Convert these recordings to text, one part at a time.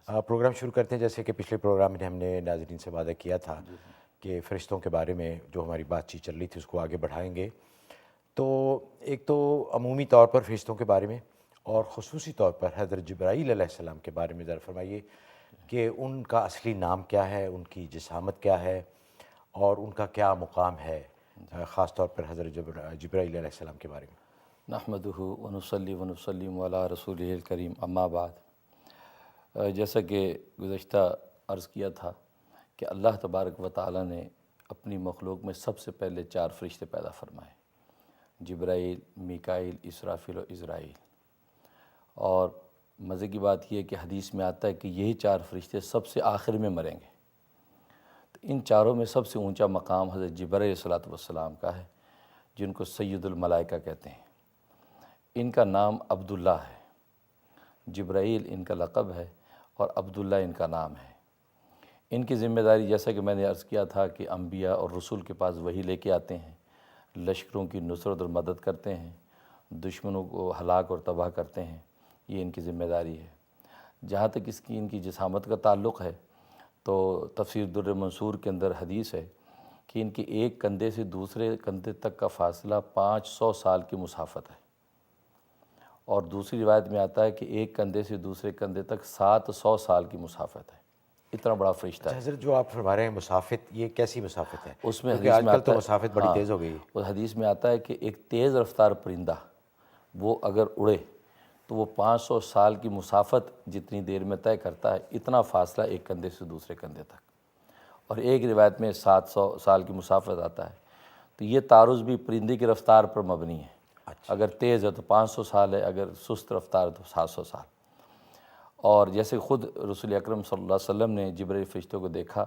Programme شروع کرتے ہیں. جیسے کہ پچھلے پروگرام میں ہم نے ناظرین سے وعدہ کیا تھا کہ فرشتوں کے بارے میں جو ہماری بات چیت چل رہی تھی اس کو آگے بڑھائیں گے. تو ایک تو عمومی طور پر فرشتوں کے بارے میں اور خصوصی طور پر حضرت جبرائیل علیہ السلام کے بارے میں ذرا فرمائیے کہ ان کا اصلی نام کیا ہے، ان کی جسامت کیا ہے اور ان کا کیا مقام ہے، خاص طور پر حضرت جبرائیل علیہ السلام کے بارے میں. نحمدہ ونصلی ونسلم علی رسولہ الکریم، اما بعد. جیسا کہ گزشتہ عرض کیا تھا کہ اللہ تبارک و تعالیٰ نے اپنی مخلوق میں سب سے پہلے 4 فرشتے پیدا فرمائے: جبرائیل، میکائیل، اسرافیل اور عزرائیل. اور مزے کی بات یہ ہے کہ حدیث میں آتا ہے کہ یہی 4 فرشتے سب سے آخر میں مریں گے. تو ان چاروں میں سب سے اونچا مقام حضرت جبرائیل علیہ الصلوۃ والسلام کا ہے، جن کو سید الملائکہ کہتے ہیں. ان کا نام عبداللہ ہے. جبرائیل ان کا لقب ہے اور عبداللہ ان کا نام ہے. ان کی ذمہ داری، جیسا کہ میں نے عرض کیا تھا، کہ انبیاء اور رسول کے پاس وحی لے کے آتے ہیں، لشکروں کی نصرت اور مدد کرتے ہیں، دشمنوں کو ہلاک اور تباہ کرتے ہیں. یہ ان کی ذمہ داری ہے. جہاں تک ان کی جسامت کا تعلق ہے تو تفسیر در منصور کے اندر حدیث ہے کہ ان کے ایک کندھے سے دوسرے کندھے تک کا فاصلہ 500 سال کی مسافت ہے. اور دوسری روایت میں آتا ہے کہ ایک کندھے سے دوسرے کندھے تک 700 سال کی مسافت ہے. اتنا بڑا فرشتہ ہے. حضرت جو آپ فرما رہے ہیں مسافت، یہ کیسی مسافت ہے؟ اس میں کیونکہ حدیث آج میں کل آتا تو ہے، مسافت بڑی تیز ہو گئی ہے. اس حدیث میں آتا ہے کہ ایک تیز رفتار پرندہ وہ اگر اڑے تو وہ 500 سال کی مسافت جتنی دیر میں طے کرتا ہے، اتنا فاصلہ ایک کندھے سے دوسرے کندھے تک. اور ایک روایت میں 700 سال کی مسافت آتا ہے. تو یہ تعارض بھی پرندے کی رفتار پر مبنی ہے. اگر تیز ہے تو 500 سال ہے، اگر سست رفتار تو 700 سال. اور جیسے خود رسول اکرم صلی اللہ علیہ وسلم نے جبرائیل فرشتوں کو دیکھا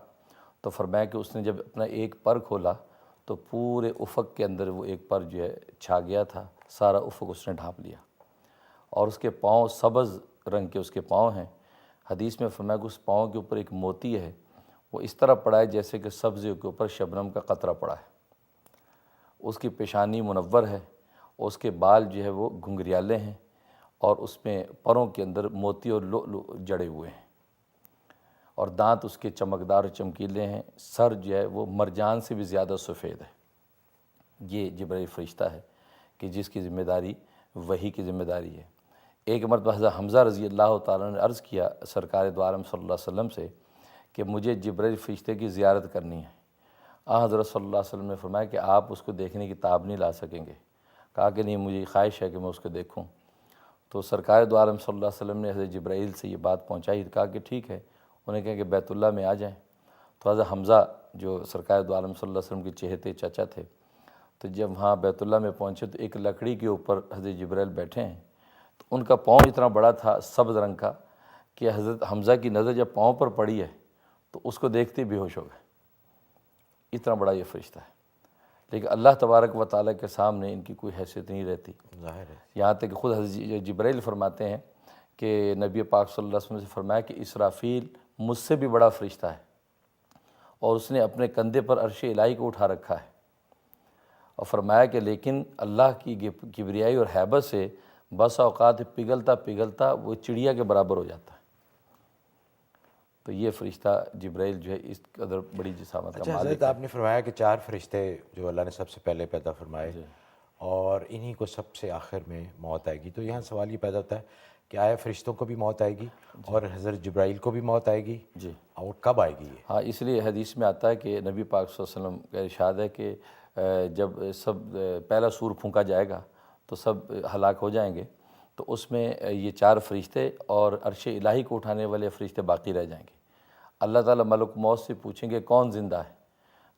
تو فرمایا کہ اس نے جب اپنا ایک پر کھولا تو پورے افق کے اندر وہ ایک پر جو ہے چھا گیا تھا، سارا افق اس نے ڈھانپ لیا. اور اس کے پاؤں سبز رنگ کے اس کے پاؤں ہیں. حدیث میں فرمایا کہ اس پاؤں کے اوپر ایک موتی ہے، وہ اس طرح پڑا ہے جیسے کہ سبزے کے اوپر شبنم کا قطرہ پڑا ہے. اس کی پیشانی منور ہے، اس کے بال جو ہے وہ گھنگریالے ہیں اور اس میں پروں کے اندر موتی اور لؤلؤ جڑے ہوئے ہیں. اور دانت اس کے چمکدار اور چمکیلے ہیں. سر جو ہے وہ مرجان سے بھی زیادہ سفید ہے. یہ جبرائیل فرشتہ ہے کہ جس کی ذمہ داری وحی کی ذمہ داری ہے. ایک مرتبہ حضرت حمزہ رضی اللہ تعالیٰ نے عرض کیا سرکار دو عالم صلی اللہ علیہ وسلم سے کہ مجھے جبرائیل فرشتے کی زیارت کرنی ہے. حضرت صلی اللہ علیہ وسلم نے فرمایا کہ آپ اس کو دیکھنے کی تاب نہیں لا سکیں گے. کہا کہ نہیں، مجھے خواہش ہے کہ میں اس کو دیکھوں. تو سرکار دو عالم صلی اللہ علیہ وسلم نے حضرت جبرائیل سے یہ بات پہنچائی. کہا کہ ٹھیک ہے. انہیں کہا کہ بیت اللہ میں آ جائیں. تو حضرت حمزہ جو سرکار دو عالم صلی اللہ علیہ وسلم کے چہتے چچا تھے، تو جب وہاں بیت اللہ میں پہنچے تو ایک لکڑی کے اوپر حضرت جبرائیل بیٹھے ہیں. تو ان کا پاؤں اتنا بڑا تھا سبز رنگ کا کہ حضرت حمزہ کی نظر جب پاؤں پر پڑی ہے تو اس کو دیکھتے بے ہوش ہو گئے. اتنا بڑا یہ فرشتہ ہے. لیکن اللہ تبارک و تعالیٰ کے سامنے ان کی کوئی حیثیت نہیں رہتی. ظاہر ہے. یہاں تک کہ خود حضرت جبرائیل فرماتے ہیں کہ نبی پاک صلی اللہ علیہ وسلم سے فرمایا کہ اسرافیل مجھ سے بھی بڑا فرشتہ ہے اور اس نے اپنے کندھے پر عرش الہی کو اٹھا رکھا ہے. اور فرمایا کہ لیکن اللہ کی کبریائی اور ہیبت سے بس اوقات پگھلتا پگھلتا وہ چڑیا کے برابر ہو جاتا ہے. تو یہ فرشتہ جبرائیل جو ہے اس قدر بڑی جسامت کا اچھا مالک حضرت، ہے. آپ نے فرمایا کہ 4 فرشتے جو اللہ نے سب سے پہلے پیدا فرمائے اور انہی کو سب سے آخر میں موت آئے گی. تو یہاں سوال یہ پیدا ہوتا ہے کہ آیا فرشتوں کو بھی موت آئے گی اور حضرت جبرائیل کو بھی موت آئے گی؟ جی اور کب آئے گی یہ؟ ہاں، اس لیے حدیث میں آتا ہے کہ نبی پاک صلی اللہ علیہ وسلم کا ارشاد ہے کہ جب سب پہلا سور پھونکا جائے گا تو سب ہلاک ہو جائیں گے. تو اس میں یہ 4 فرشتے اور عرش الہی کو اٹھانے والے فرشتے باقی رہ جائیں گے. اللہ تعالیٰ ملک موت سے پوچھیں گے کون زندہ ہے؟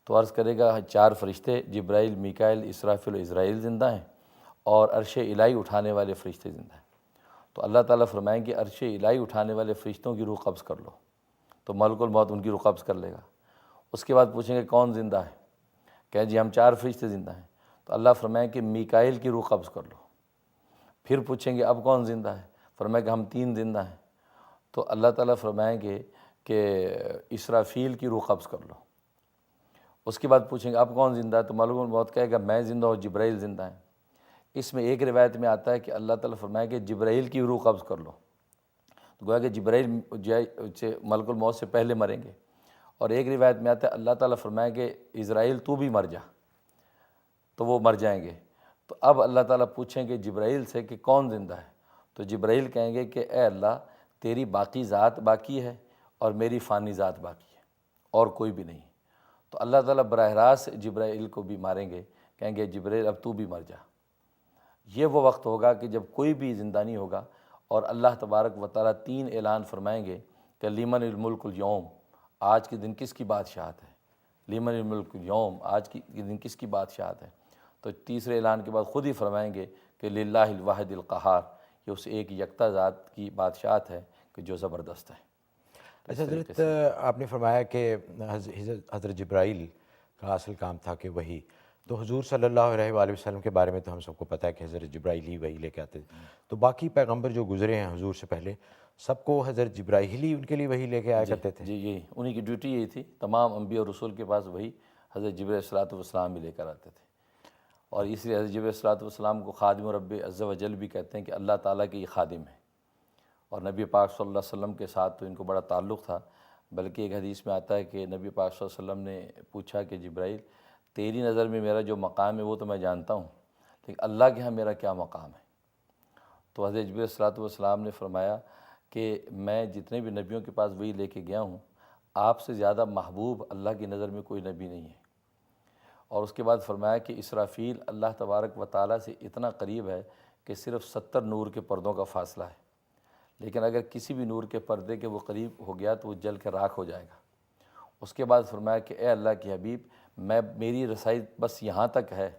تو عرض کرے گا 4 فرشتے جبرائیل، میکائیل، اسرافیل و عزرائیل زندہ ہیں اور عرش الہی اٹھانے والے فرشتے زندہ ہیں. تو اللہ تعالیٰ فرمائیں کہ عرش الہی اٹھانے والے فرشتوں کی روح قبض کر لو. تو ملک الموت ان کی روح قبض کر لے گا. اس کے بعد پوچھیں گے کون زندہ ہے؟ کہیں جی ہم 4 فرشتے زندہ ہیں. تو اللہ فرمائیں کہ میکائیل کی روح قبض کر لو. پھر پوچھیں گے اب کون زندہ ہے؟ فرمائیں کہ ہم 3 زندہ ہیں. تو اللہ تعالیٰ فرمائیں گے کہ اسرافیل کی روح قبض کر لو. اس کے بعد پوچھیں گے اب کون زندہ ہے؟ تو ملک الموت کہے گا میں زندہ ہوں، جبرائیل زندہ ہیں. اس میں ایک روایت میں آتا ہے کہ اللہ تعالیٰ فرمائے کہ جبرائیل کی روح قبض کر لو. تو گویا کہ جبرائیل جو ہے ملک الموت سے پہلے مریں گے۔ اور ایک روایت میں آتا ہے اللہ تعالیٰ فرمائے کہ اسرائیل تو بھی مر جا، تو وہ مر جائیں گے۔ تو اب اللہ تعالیٰ پوچھیں گے جبرائیل سے کہ کون زندہ ہے، تو جبرائیل کہیں گے کہ اے اللہ تیری باقی ذات باقی ہے اور میری فانی ذات باقی ہے، اور کوئی بھی نہیں۔ تو اللہ تعالیٰ براہ راست جبرائیل کو بھی ماریں گے، کہیں گے جبرائیل اب تو بھی مر جا۔ یہ وہ وقت ہوگا کہ جب کوئی بھی زندہ نہیں ہوگا، اور اللہ تبارک و تعالیٰ 3 اعلان فرمائیں گے کہ لیمن الملک اليوم، آج کے دن کس کی بادشاہت ہے، لیمن الملک اليوم، آج کے دن کس کی بادشاہت ہے۔ تو تیسرے اعلان کے بعد خود ہی فرمائیں گے کہ للہ الواحد القہار، یہ اس ایک یکتا ذات کی بادشاہت ہے کہ جو زبردست ہے۔ اچھا حضرت، آپ نے فرمایا کہ حضرت جبرائیل کا اصل کام تھا کہ وہی، تو حضور صلی اللہ علیہ وآلہ وسلم کے بارے میں تو ہم سب کو پتہ ہے کہ حضرت جبرائیل ہی وہی لے کے آتے تھے، تو باقی پیغمبر جو گزرے ہیں حضور سے پہلے سب کو حضرت جبرائیل ہی ان کے لیے وہی لے کے آیا کرتے تھے؟ جی یہی انہی کی ڈیوٹی یہی تھی، تمام انبیاء اور رسول کے پاس وہی حضرت جبرائیل صلاۃ والسلام بھی لے کر آتے تھے۔ اور اس لیے حضرت جبرائیل صلاۃ والسلام کو خادم رب عز و جل بھی کہتے ہیں کہ اللہ تعالیٰ کے یہ خادم ہیں۔ اور نبی پاک صلی اللہ علیہ وسلم کے ساتھ تو ان کو بڑا تعلق تھا، بلکہ ایک حدیث میں آتا ہے کہ نبی پاک صلی اللہ علیہ وسلم نے پوچھا کہ جبرائیل تیری نظر میں میرا جو مقام ہے وہ تو میں جانتا ہوں، لیکن اللہ کے ہاں میرا کیا مقام ہے؟ تو حضرت جبرائیل صلاۃ والسلام نے فرمایا کہ میں جتنے بھی نبیوں کے پاس وہی لے کے گیا ہوں، آپ سے زیادہ محبوب اللہ کی نظر میں کوئی نبی نہیں ہے۔ اور اس کے بعد فرمایا کہ اسرافیل اللہ تبارک و تعالیٰ سے اتنا قریب ہے کہ صرف 70 نور کے پردوں کا فاصلہ ہے، لیکن اگر کسی بھی نور کے پردے کے وہ قریب ہو گیا تو وہ جل کے راکھ ہو جائے گا۔ اس کے بعد فرمایا کہ اے اللہ کے حبیب، میری رسائی بس یہاں تک ہے،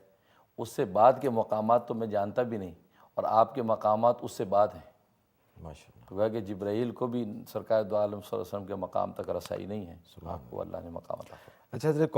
اس سے بعد کے مقامات تو میں جانتا بھی نہیں، اور آپ کے مقامات اس سے بعد ہیں۔ ماشاء اللہ۔ تو کہا کہ جبرائیل کو بھی سرکار دو عالم صلی اللہ علیہ وسلم کے مقام تک رسائی نہیں ہے، آپ کو اللہ نے مقام عطا فرمایا۔ اچھا حضرت،